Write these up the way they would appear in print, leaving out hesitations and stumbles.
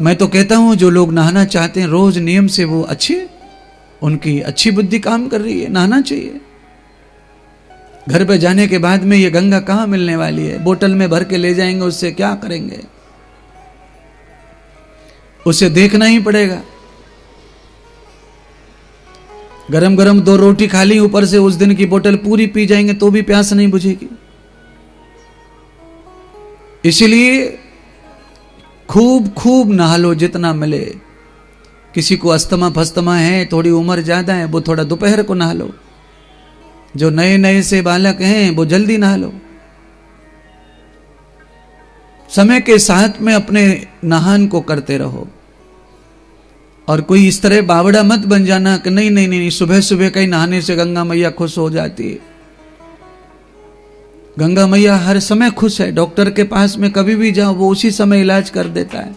मैं तो कहता हूं जो लोग नहाना चाहते हैं रोज नियम से, वो उनकी अच्छी बुद्धि काम कर रही है, नहाना चाहिए। घर पे जाने के बाद में ये गंगा कहां मिलने वाली है? बोतल में भर के ले जाएंगे, उससे क्या करेंगे? उसे देखना ही पड़ेगा। गरम गरम 2 रोटी खा ली, ऊपर से उस दिन की बोतल पूरी पी जाएंगे तो भी प्यास नहीं बुझेगी। इसलिए खूब खूब नहा लो जितना मिले। किसी को अस्थमा फस्तमा है, थोड़ी उम्र ज्यादा है, वो थोड़ा दोपहर को नहा लो। जो नए नए से बालक हैं वो जल्दी नहा लो। समय के साथ में अपने नहान को करते रहो। और कोई इस तरह बावड़ा मत बन जाना कि नहीं नहीं नहीं, सुबह सुबह कहीं नहाने से गंगा मैया खुश हो जाती है। गंगा मैया हर समय खुश है। डॉक्टर के पास में कभी भी जाओ, वो उसी समय इलाज कर देता है।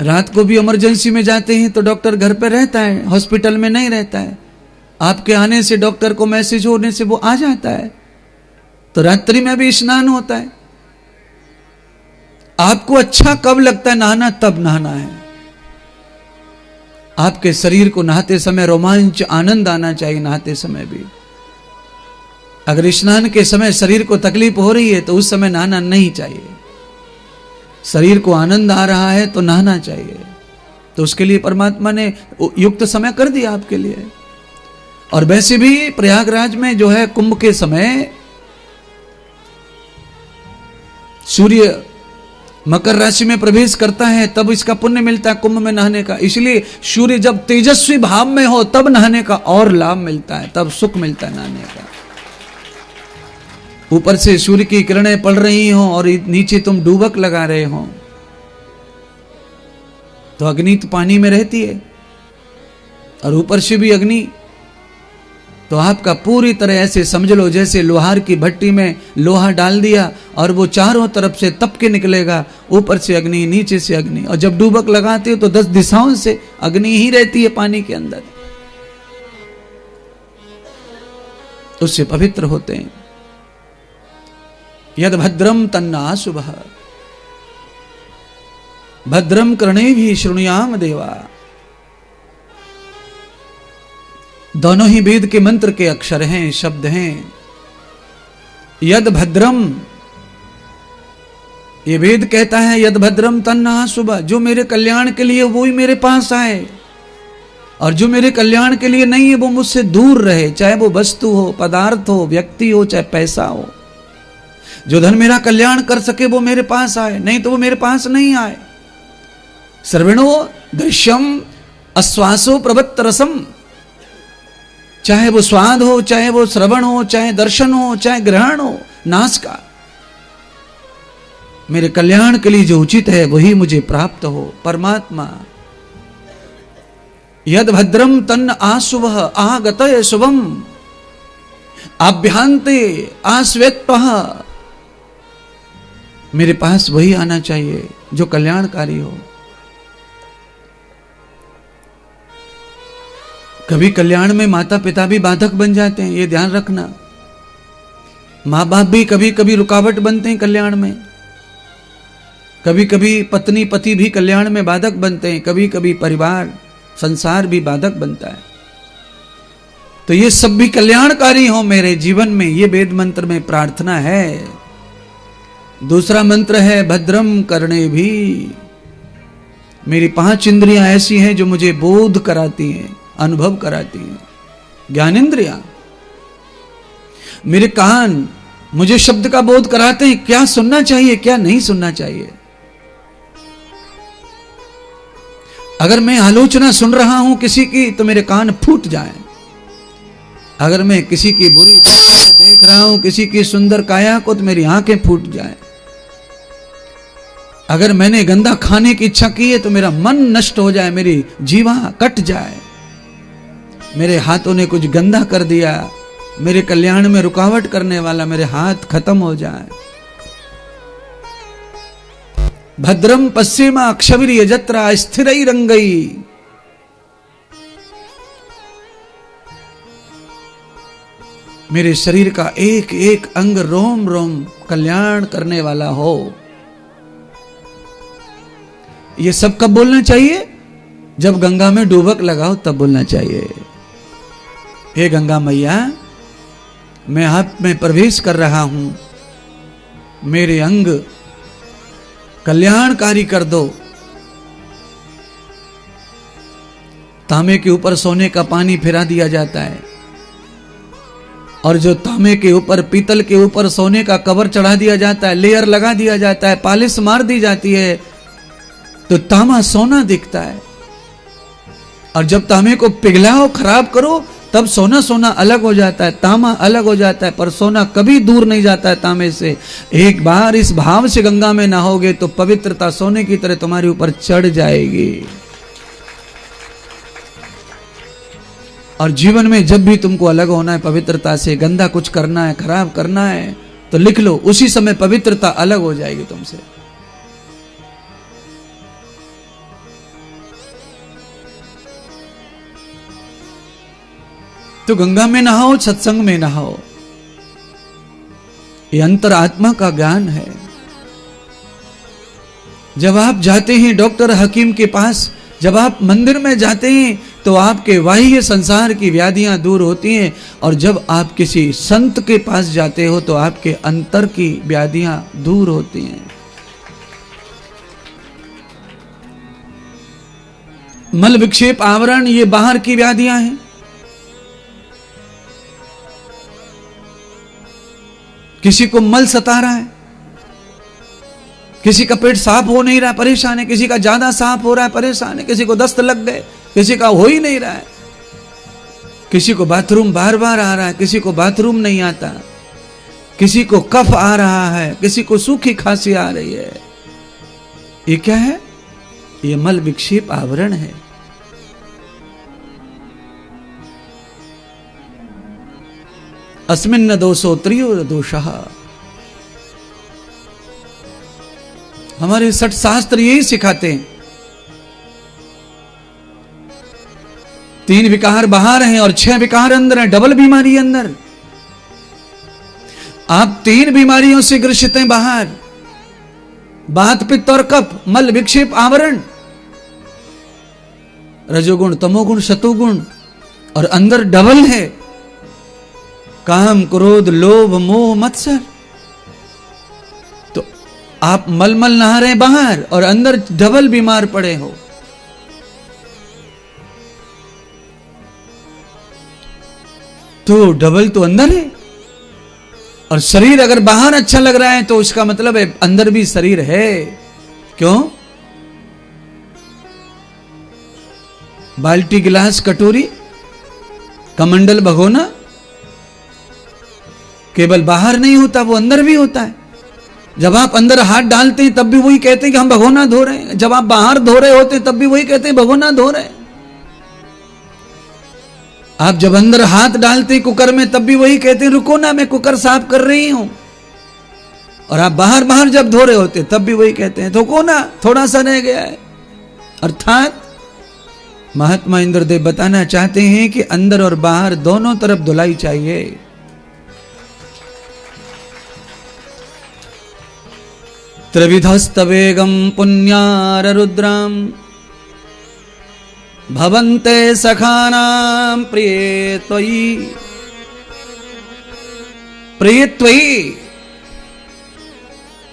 रात को भी इमरजेंसी में जाते हैं तो डॉक्टर घर पे रहता है, हॉस्पिटल में नहीं रहता है। आपके आने से, डॉक्टर को मैसेज होने से वो आ जाता है। तो रात्रि में भी स्नान होता है। आपको अच्छा कब लगता है नहाना, तब नहाना है। आपके शरीर को नहाते समय रोमांच, आनंद आना चाहिए। नहाते समय भी अगर स्नान के समय शरीर को तकलीफ हो रही है तो उस समय नहाना नहीं चाहिए। शरीर को आनंद आ रहा है तो नहाना चाहिए। तो उसके लिए परमात्मा ने युक्त समय कर दिया आपके लिए। और वैसे भी प्रयागराज में जो है कुंभ के समय सूर्य मकर राशि में प्रवेश करता है, तब इसका पुण्य मिलता है कुंभ में नहाने का। इसलिए सूर्य जब तेजस्वी भाव में हो तब नहाने का और लाभ मिलता है, तब सुख मिलता है नहाने का। ऊपर से सूर्य की किरणें पड़ रही हो और नीचे तुम डूबक लगा रहे हो, तो अग्नि तो पानी में रहती है और ऊपर से भी अग्नि, तो आपका पूरी तरह ऐसे समझ लो जैसे लोहार की भट्टी में लोहा डाल दिया और वो चारों तरफ से तप के निकलेगा। ऊपर से अग्नि, नीचे से अग्नि। और जब डूबक लगाते हो तो 10 दिशाओं से अग्नि ही रहती है पानी के अंदर। उससे पवित्र होते हैं। यद भद्रम तन्ना शुभः भद्रम कर्णेभिः शृणुयाम देवा। दोनों ही वेद के मंत्र के अक्षर हैं, शब्द हैं। यद भद्रम, ये वेद कहता है यद भद्रम तन्नः शुभः, जो मेरे कल्याण के लिए वो ही मेरे पास आए, और जो मेरे कल्याण के लिए नहीं है वो मुझसे दूर रहे। चाहे वो वस्तु हो, पदार्थ हो, व्यक्ति हो, चाहे पैसा हो। जो धन मेरा कल्याण कर सके वो मेरे पास आए, नहीं तो वो मेरे पास नहीं आए। सर्वणो दृश्यम आश्वासो प्रवत्त रसम, चाहे वो स्वाद हो, चाहे वो श्रवण हो, चाहे दर्शन हो, चाहे ग्रहण हो, नाश का, मेरे कल्याण के लिए जो उचित है वही मुझे प्राप्त हो। परमात्मा यद भद्रम तन्न आशुभः आगतय शुभम आभ्यांते आस्वेत्तः, मेरे पास वही आना चाहिए जो कल्याणकारी हो। कभी कल्याण में माता पिता भी बाधक बन जाते हैं, ये ध्यान रखना। माँ बाप भी कभी कभी रुकावट बनते हैं कल्याण में। कभी कभी पत्नी पति भी कल्याण में बाधक बनते हैं। कभी कभी परिवार संसार भी बाधक बनता है। तो ये सब भी कल्याणकारी हो मेरे जीवन में, ये वेद मंत्र में प्रार्थना है। दूसरा मंत्र है भद्रम कर्णेभिः। मेरी 5 इंद्रियां ऐसी हैं जो मुझे बोध कराती हैं, अनुभव कराती हैं। ज्ञानेंद्रियां, मेरे कान मुझे शब्द का बोध कराते हैं, क्या सुनना चाहिए क्या नहीं सुनना चाहिए। अगर मैं आलोचना सुन रहा हूं किसी की तो मेरे कान फूट जाएं। अगर मैं किसी की बुरी देख रहा हूं, किसी की सुंदर काया को, तो मेरी आंखें फूट जाएं। अगर मैंने गंदा खाने की इच्छा की है तो मेरा मन नष्ट हो जाए, मेरी जीवा कट जाए। मेरे हाथों ने कुछ गंदा कर दिया, मेरे कल्याण में रुकावट करने वाला, मेरे हाथ खत्म हो जाए। भद्रम पश्चिमा अक्षवीर यजत्रा स्थिरैरंगै, मेरे शरीर का एक एक अंग रोम रोम कल्याण करने वाला हो। ये सब कब बोलना चाहिए? जब गंगा में डुबक लगाओ तब बोलना चाहिए। हे गंगा मैया, मैं आप में प्रवेश कर रहा हूं, मेरे अंग कल्याणकारी कर दो। तांबे के ऊपर सोने का पानी फिरा दिया जाता है, और जो तांबे के ऊपर, पीतल के ऊपर सोने का कवर चढ़ा दिया जाता है, लेयर लगा दिया जाता है, पॉलिश मार दी जाती है, तो तांबा सोना दिखता है। और जब तांबे को पिघलाओ, खराब करो, तब सोना सोना अलग हो जाता है, तांबा अलग हो जाता है, पर सोना कभी दूर नहीं जाता है तांबे से। एक बार इस भाव से गंगा में नहाओगे तो पवित्रता सोने की तरह तुम्हारे ऊपर चढ़ जाएगी। और जीवन में जब भी तुमको अलग होना है पवित्रता से, गंदा कुछ करना है, खराब करना है, तो लिख लो, उसी समय पवित्रता अलग हो जाएगी तुमसे। तो गंगा में नहाओ, सत्संग में नहाओ, ये अंतरात्मा का ज्ञान है। जब आप जाते हैं डॉक्टर हकीम के पास, जब आप मंदिर में जाते हैं तो आपके बाह्य संसार की व्याधियां दूर होती हैं, और जब आप किसी संत के पास जाते हो तो आपके अंतर की व्याधियां दूर होती हैं। मल विक्षेप आवरण, ये बाहर की व्याधियां हैं। किसी को मल सता रहा है, किसी का पेट साफ हो नहीं रहा, परेशान है, किसी का ज्यादा साफ हो रहा है, परेशान है, किसी को दस्त लग गए, किसी का हो ही नहीं रहा है, किसी को बाथरूम बार बार आ रहा है, किसी को बाथरूम नहीं आता, किसी को कफ आ रहा है, किसी को सूखी खांसी आ रही है। ये क्या है? ये मल विक्षेप आवरण है। अस्मिन् दोषो त्रयोदोषः। हमारे 60 शास्त्र यही सिखाते हैं। 3 विकार बाहर हैं और 6 विकार अंदर हैं, डबल बीमारी अंदर। आप 3 बीमारियों से ग्रसित हैं बाहर, बात, पित्त और कफ, मल विक्षेप आवरण, रजोगुण, तमोगुण, सतोगुण, और अंदर डबल है, काम, क्रोध, लोभ, मोह, मत्सर। तो आप मलमल नहा रहे बाहर और अंदर डबल बीमार पड़े हो। तो डबल तो अंदर है, और शरीर अगर बाहर अच्छा लग रहा है तो उसका मतलब है अंदर भी शरीर है। क्यों? बाल्टी, गिलास, कटोरी, कमंडल, भगोना केवल बाहर नहीं होता, वो अंदर भी होता है। जब आप अंदर हाथ डालते हैं तब भी वही कहते हैं कि हम भगोना धो रहे हैं, जब आप बाहर धो रहे होते हैं तब भी वही कहते हैं भगोना धो रहे हैं। आप जब अंदर हाथ डालते हैं कुकर में तब भी वही कहते हैं रुको ना, मैं कुकर साफ कर रही हूं। और आप बाहर बाहर जब धो रहे होते तब भी वही कहते हैं रुको ना, थोड़ा सा रह गया है। अर्थात महात्मा इंद्रदेव बताना चाहते हैं कि अंदर और बाहर दोनों तरफ धुलाई चाहिए। त्रिविधस्तवेगम पुण्यार रुद्राम भवन्ते सखानाम प्रिये त्वयि। प्रिये त्वयि,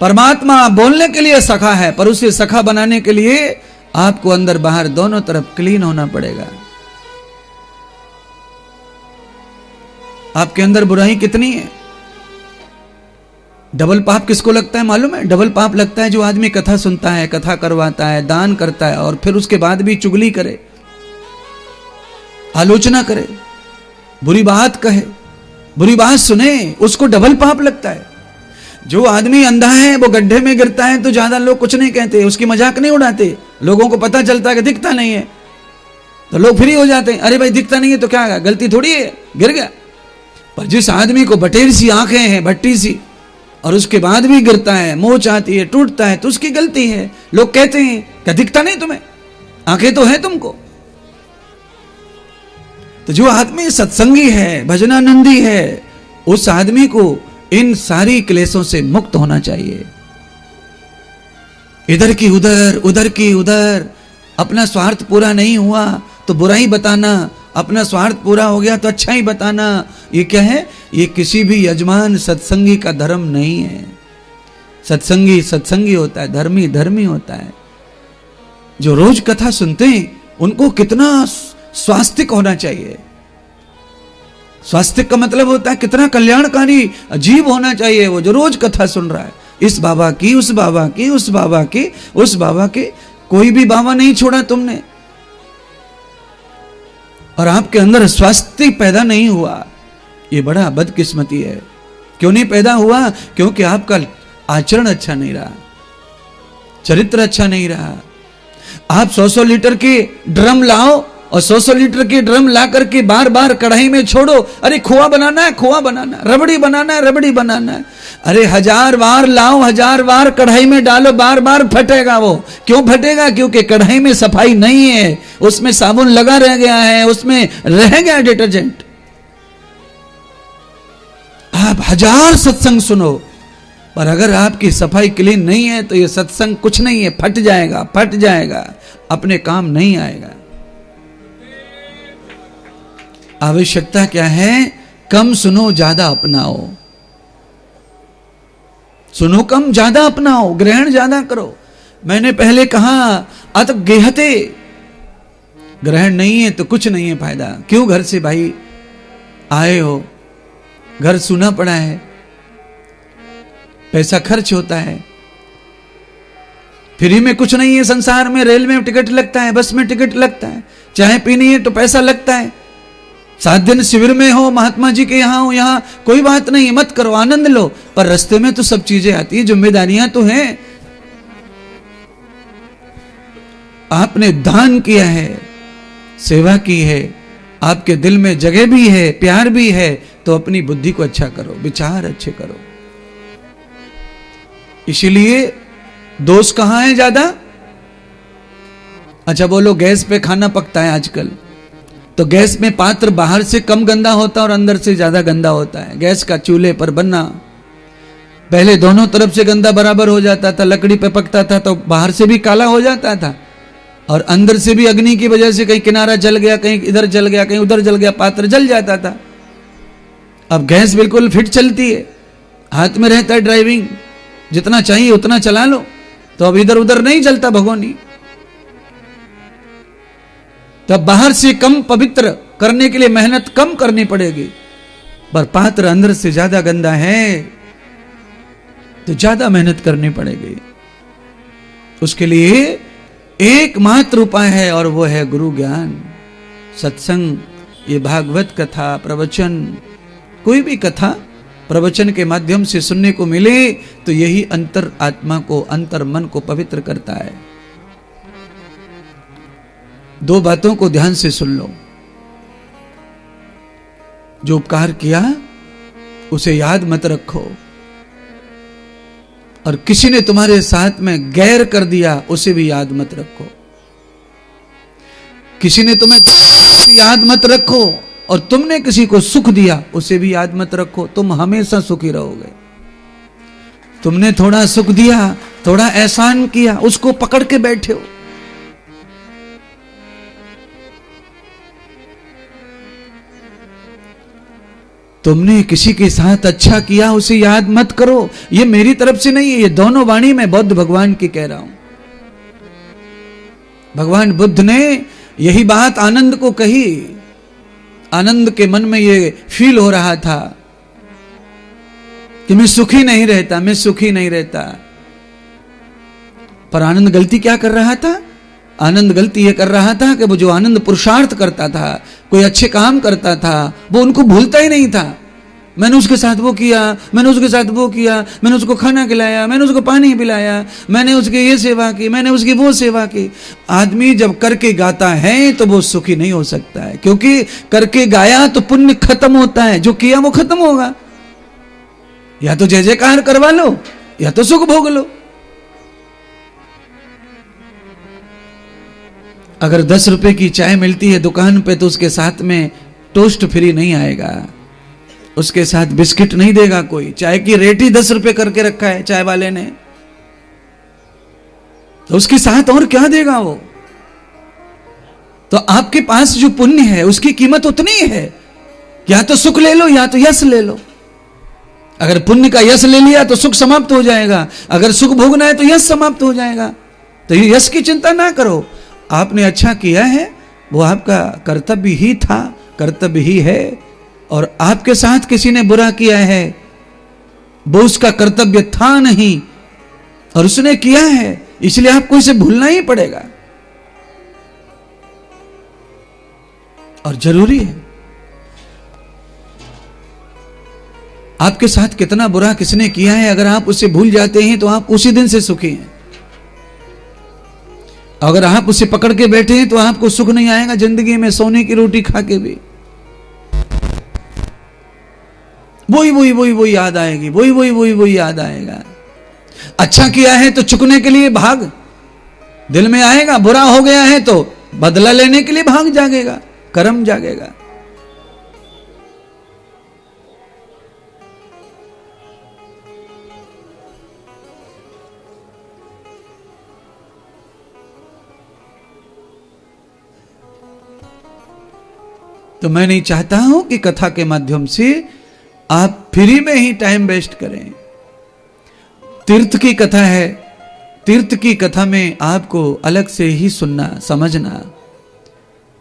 परमात्मा बोलने के लिए सखा है, पर उसे सखा बनाने के लिए आपको अंदर बाहर दोनों तरफ क्लीन होना पड़ेगा। आपके अंदर बुराई कितनी है? डबल पाप किसको लगता है मालूम है? डबल पाप लगता है जो आदमी कथा सुनता है, कथा करवाता है, दान करता है, और फिर उसके बाद भी चुगली करे, आलोचना करे, बुरी बात कहे, बुरी बात सुने, उसको डबल पाप लगता है। जो आदमी अंधा है वो गड्ढे में गिरता है तो ज्यादा लोग कुछ नहीं कहते, उसकी मजाक नहीं उड़ाते, लोगों को पता चलता है कि दिखता नहीं है तो लोग फ्री हो जाते हैं, अरे भाई दिखता नहीं है तो क्या, गलती थोड़ी है, गिर गया। पर जिस आदमी को बटेर सी आंखें हैं, भट्टी सी, और उसके बाद भी गिरता है, मोच आती है, टूटता है, तो उसकी गलती है। लोग कहते हैं क्या दिखता नहीं तुम्हें, आंखें तो है तुमको। तो जो आदमी सत्संगी है, भजनानंदी है, उस आदमी को इन सारी क्लेशों से मुक्त होना चाहिए। इधर की उधर, उधर की उधर। अपना स्वार्थ पूरा नहीं हुआ तो बुराई बताना, अपना स्वार्थ पूरा हो गया तो अच्छा ही बताना। ये क्या है? ये किसी भी यजमान सत्संगी का धर्म नहीं है। सत्संगी सत्संगी होता है, धर्मी धर्मी होता है। जो रोज कथा सुनते हैं उनको कितना स्वास्तिक होना चाहिए। स्वास्तिक का मतलब होता है कितना कल्याणकारी जीव होना चाहिए वो जो रोज कथा सुन रहा है। इस बाबा की, उस बाबा की, उस बाबा की, उस बाबा की। कोई भी बाबा नहीं छोड़ा तुमने, और आपके अंदर स्वास्थ्य पैदा नहीं हुआ। ये बड़ा बदकिस्मती है। क्यों नहीं पैदा हुआ? क्योंकि आपका आचरण अच्छा नहीं रहा, चरित्र अच्छा नहीं रहा। आप 100-100 लीटर के ड्रम लाओ और 100-100 लीटर के ड्रम ला करके बार बार कढ़ाई में छोड़ो। अरे खोआ बनाना है, खोआ बनाना है, रबड़ी बनाना है, रबड़ी बनाना है। अरे 1000 बार लाओ, 1000 बार कढ़ाई में डालो, बार बार फटेगा वो। क्यों फटेगा? क्योंकि कढ़ाई में सफाई नहीं है, उसमें साबुन लगा रह गया है, उसमें रह गया डिटर्जेंट। आप 1000 सत्संग सुनो, पर अगर आपकी सफाई क्लीन नहीं है तो ये सत्संग कुछ नहीं है, फट जाएगा, फट जाएगा, अपने काम नहीं आएगा। आवश्यकता क्या है? कम सुनो, ज्यादा अपनाओ। सुनो कम, ज्यादा अपनाओ, ग्रहण ज्यादा करो। मैंने पहले कहा अत गेहते, ग्रहण नहीं है तो कुछ नहीं है फायदा। क्यों घर से भाई आए हो, घर सुना पड़ा है, पैसा खर्च होता है, फ्री में कुछ नहीं है संसार में। रेल में टिकट लगता है, बस में टिकट लगता है, चाय पीनी है तो पैसा लगता है। 7 दिन शिविर में हो, महात्मा जी के यहां हो, यहां कोई बात नहीं, मत करो, आनंद लो, पर रास्ते में तो सब चीजें आती है, जिम्मेदारियां तो हैं। आपने दान किया है, सेवा की है, आपके दिल में जगह भी है, प्यार भी है, तो अपनी बुद्धि को अच्छा करो, विचार अच्छे करो। इसीलिए दोष कहां है ज्यादा? अच्छा बोलो, गैस पे खाना पकता है आजकल, तो गैस में पात्र बाहर से कम गंदा होता है और अंदर से ज्यादा गंदा होता है। गैस का चूल्हे पर बनना, पहले दोनों तरफ से गंदा बराबर हो जाता था, लकड़ी पे पकता था तो बाहर से भी काला हो जाता था और अंदर से भी अग्नि की वजह से कहीं किनारा जल गया, कहीं इधर जल गया, कहीं उधर जल गया, पात्र जल जाता था। अब गैस बिल्कुल फिट चलती है, हाथ में रहता है ड्राइविंग, जितना चाहिए उतना चला लो, तो अब इधर उधर नहीं चलता भगोनी। तब बाहर से कम पवित्र करने के लिए मेहनत कम करनी पड़ेगी, पर पात्र अंदर से ज्यादा गंदा है तो ज्यादा मेहनत करनी पड़ेगी। उसके लिए एकमात्र उपाय है और वो है गुरु ज्ञान, सत्संग, ये भागवत कथा, प्रवचन, कोई भी कथा प्रवचन के माध्यम से सुनने को मिले तो यही अंतर आत्मा को, अंतर मन को पवित्र करता है। 2 बातों को ध्यान से सुन लो। जो उपकार किया उसे याद मत रखो, और किसी ने तुम्हारे साथ में गैर कर दिया उसे भी याद मत रखो। किसी ने तुम्हें याद मत रखो, और तुमने किसी को सुख दिया उसे भी याद मत रखो, तुम हमेशा सुखी रहोगे। तुमने थोड़ा सुख दिया, थोड़ा एहसान किया, उसको पकड़ के बैठे हो। तुमने किसी के साथ अच्छा किया उसे याद मत करो। ये मेरी तरफ से नहीं है, ये दोनों वाणी में बौद्ध भगवान की कह रहा हूं। भगवान बुद्ध ने यही बात आनंद को कही। आनंद के मन में ये फील हो रहा था कि मैं सुखी नहीं रहता, मैं सुखी नहीं रहता। पर आनंद गलती क्या कर रहा था? आनंद गलती ये कर रहा था कि वो जो आनंद पुरुषार्थ करता था, कोई अच्छे काम करता था, वो उनको भूलता ही नहीं था। मैंने उसके साथ वो किया, मैंने उसके साथ वो किया, मैंने उसको खाना खिलाया, मैंने उसको पानी पिलाया, मैंने उसकी ये सेवा की, मैंने उसकी वो सेवा की। आदमी जब करके गाता है तो वो सुखी नहीं हो सकता है, क्योंकि करके गाया तो पुण्य खत्म होता है, जो किया वो खत्म होगा। या तो जय जयकार करवा लो या तो सुख भोग लो। अगर 10 रुपए की चाय मिलती है दुकान पे तो उसके साथ में टोस्ट फ्री नहीं आएगा, उसके साथ बिस्किट नहीं देगा कोई। चाय की रेट ही 10 रुपए करके रखा है चाय वाले ने। तो उसके साथ और क्या देगा वो? तो आपके पास जो पुण्य है उसकी कीमत उतनी है, या तो सुख ले लो या तो यश ले लो। अगर पुण्य का यश ले लिया तो सुख समाप्त हो जाएगा, अगर सुख भोगना है तो यश समाप्त हो जाएगा। तो ये यश की चिंता ना करो, आपने अच्छा किया है, वो आपका कर्तव्य ही था, कर्तव्य ही है। और आपके साथ किसी ने बुरा किया है, वो उसका कर्तव्य था नहीं और उसने किया है, इसलिए आपको इसे भूलना ही पड़ेगा और जरूरी है। आपके साथ कितना बुरा किसने किया है, अगर आप उसे भूल जाते हैं तो आप उसी दिन से सुखी हैं। अगर आप उसे पकड़ के बैठे हैं तो आपको सुख नहीं आएगा जिंदगी में, सोने की रोटी खा के भी वही याद आएगी, वही याद आएगा। अच्छा किया है तो चुकने के लिए भाग दिल में आएगा, बुरा हो गया है तो बदला लेने के लिए भाग जागेगा, कर्म जागेगा। तो मैं नहीं चाहता हूं कि कथा के माध्यम से आप फ्री में ही टाइम वेस्ट करें। तीर्थ की कथा है, तीर्थ की कथा में आपको अलग से ही सुनना समझना।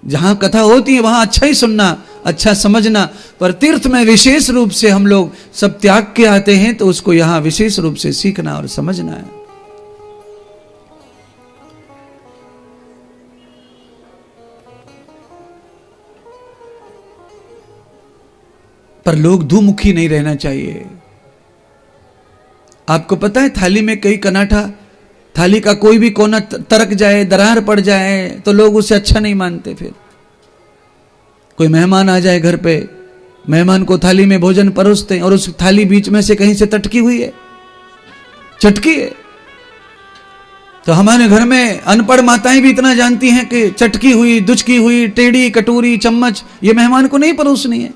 जहां कथा होती है वहां अच्छा ही सुनना, अच्छा समझना, पर तीर्थ में विशेष रूप से हम लोग सब त्याग के आते हैं तो उसको यहां विशेष रूप से सीखना और समझना है। पर लोग दुमुखी नहीं रहना चाहिए। आपको पता है थाली में कई कनाठा, थाली का कोई भी कोना तरक जाए, दरार पड़ जाए तो लोग उसे अच्छा नहीं मानते। फिर कोई मेहमान आ जाए घर पे, मेहमान को थाली में भोजन परोसते हैं और उस थाली बीच में से कहीं से तटकी हुई है, चटकी है। तो हमारे घर में अनपढ़ माताएं भी इतना जानती हैं कि चटकी हुई, दुचकी हुई, टेढ़ी कटोरी चम्मच ये मेहमान को नहीं परोसनी है।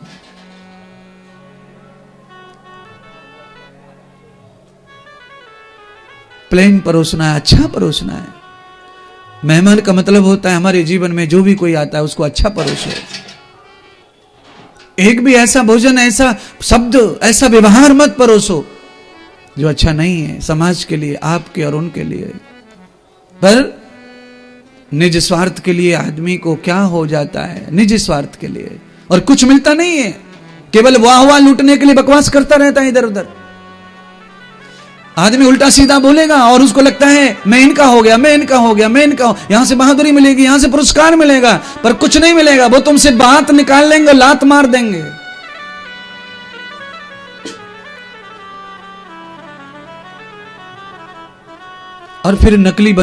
प्लेन परोसना है, अच्छा परोसना है। मेहमान का मतलब होता है हमारे जीवन में जो भी कोई आता है उसको अच्छा परोसो। एक भी ऐसा भोजन, ऐसा शब्द, ऐसा व्यवहार मत परोसो जो अच्छा नहीं है समाज के लिए, आपके और उनके लिए। पर निज स्वार्थ के लिए आदमी को क्या हो जाता है, निज स्वार्थ के लिए, और कुछ मिलता नहीं है, केवल वाह वाह लूटने के लिए बकवास करता रहता है इधर उधर। आदमी उल्टा सीधा बोलेगा और उसको लगता है मैं इनका हो गया, मैं इनका हो गया, मैं इनका हो, यहां से बहादुरी मिलेगी, यहां से पुरस्कार मिलेगा, पर कुछ नहीं मिलेगा। वो तुमसे बात निकाल लेंगे, लात मार देंगे। और फिर नकली